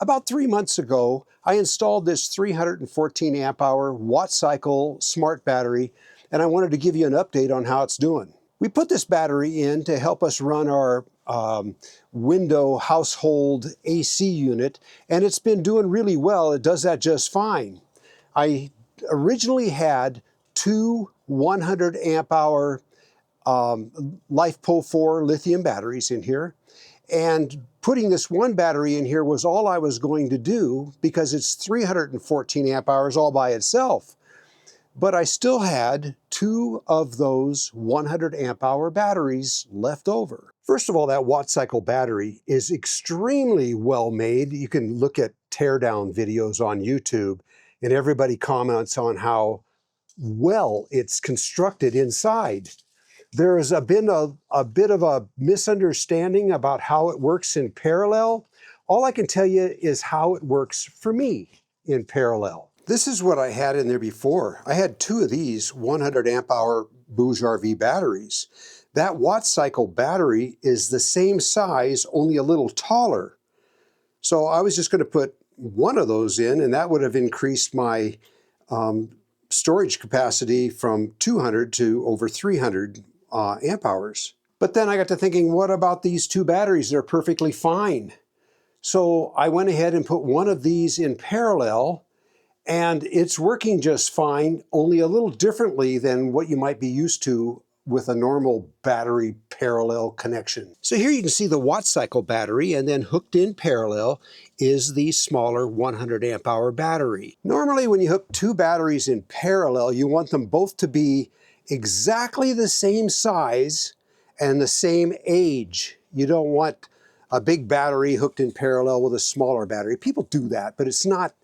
About 3 months ago, I installed this 314 amp hour Wattcycle Smart battery, and I wanted to give you an update on how it's doing. We put this battery in to help us run our window household AC unit, and it's been doing really well. It does that just fine. I originally had two 100 amp hour LiFePO4 lithium batteries in here, and putting this one battery in here was all I was going to do because it's 314 amp hours all by itself. But I still had two of those 100 amp hour batteries left over. First of all, that Wattcycle battery is extremely well made. You can look at teardown videos on YouTube, and everybody comments on how well it's constructed inside. There has been a bit of a misunderstanding about how it works in parallel. All I can tell you is how it works for me in parallel. This is what I had in there before. I had two of these 100 amp hour Bouge RV batteries. That Wattcycle battery is the same size, only a little taller. So I was just going to put one of those in, and that would have increased my storage capacity from 200 to over 300 amp hours. But then I got to thinking, what about these two batteries? They're perfectly fine. So I went ahead and put one of these in parallel, and it's working just fine, only a little differently than what you might be used to with a normal battery parallel connection. So here you can see the Wattcycle battery, and then hooked in parallel is the smaller 100 amp hour battery. Normally when you hook two batteries in parallel, you want them both to be exactly the same size and the same age. You don't want a big battery hooked in parallel with a smaller battery. People do that, but it's not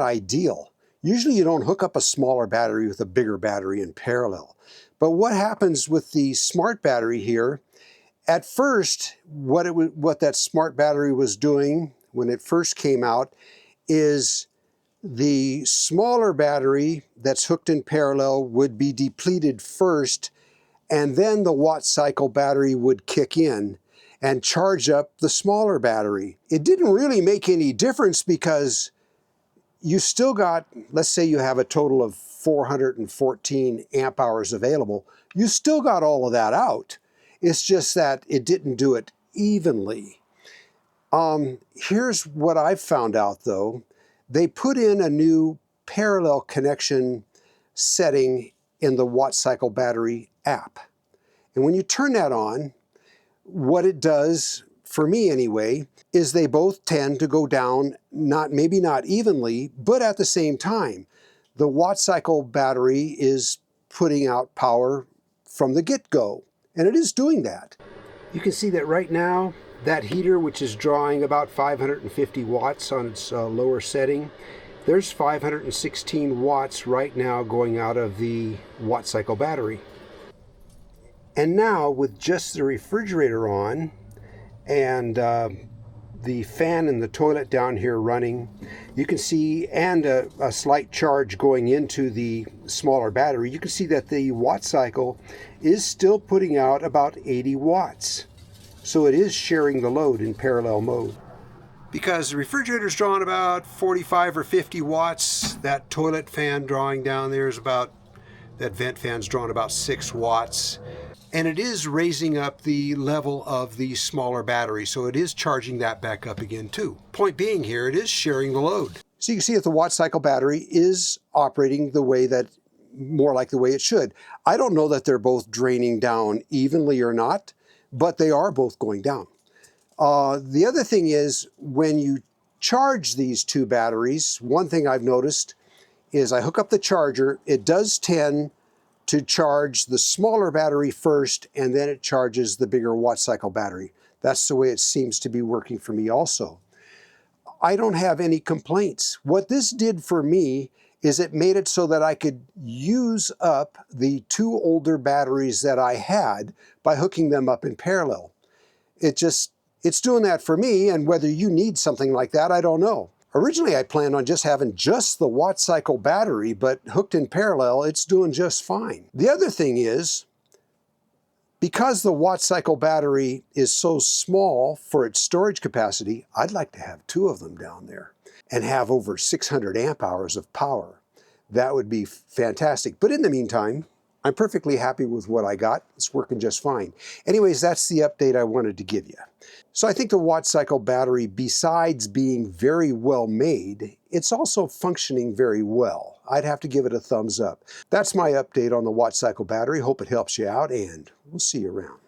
ideal. Usually you don't hook up a smaller battery with a bigger battery in parallel. But what happens with the Smart battery here, at first, what that Smart battery was doing when it first came out is the smaller battery that's hooked in parallel would be depleted first, and then the Wattcycle battery would kick in and charge up the smaller battery. It didn't really make any difference because you still got, let's say you have a total of 414 amp hours available, you still got all of that out. It's just that it didn't do it evenly. Here's what I've found out though. They put in a new parallel connection setting in the Wattcycle battery app. And when you turn that on, what it does, for me anyway, is they both tend to go down, maybe not evenly, but at the same time. The Wattcycle battery is putting out power from the get-go, and it is doing that. You can see that right now, that heater, which is drawing about 550 watts on its lower setting, there's 516 watts right now going out of the Wattcycle battery. And now, with just the refrigerator on and the fan in the toilet down here running, you can see, and a slight charge going into the smaller battery, you can see that the Wattcycle is still putting out about 80 watts. So it is sharing the load in parallel mode. Because the refrigerator's drawing about 45 or 50 watts, that toilet fan drawing down there is about, that vent fan's drawing about 6 watts. And it is raising up the level of the smaller battery, so it is charging that back up again too. Point being here, it is sharing the load. So you can see that the Wattcycle battery is operating the way that, more like the way it should. I don't know that they're both draining down evenly or not, but they are both going down. The other thing is, when you charge these two batteries, one thing I've noticed is I hook up the charger, it does tend to charge the smaller battery first, and then it charges the bigger Wattcycle battery. That's the way it seems to be working for me also. I don't have any complaints. What this did for me is it made it so that I could use up the two older batteries that I had by hooking them up in parallel. It's doing that for me, and whether you need something like that, I don't know. Originally, I planned on just having just the Wattcycle battery, but hooked in parallel, it's doing just fine. The other thing is, Because the Wattcycle battery is so small for its storage capacity, I'd like to have 2 of them down there and have over 600 amp hours of power. That would be fantastic. But in the meantime, I'm perfectly happy with what I got. It's working just fine. Anyways, that's the update I wanted to give you. So I think the Wattcycle battery, besides being very well made, it's also functioning very well. I'd have to give it a thumbs up. That's my update on the Wattcycle battery. Hope it helps you out, and we'll see you around.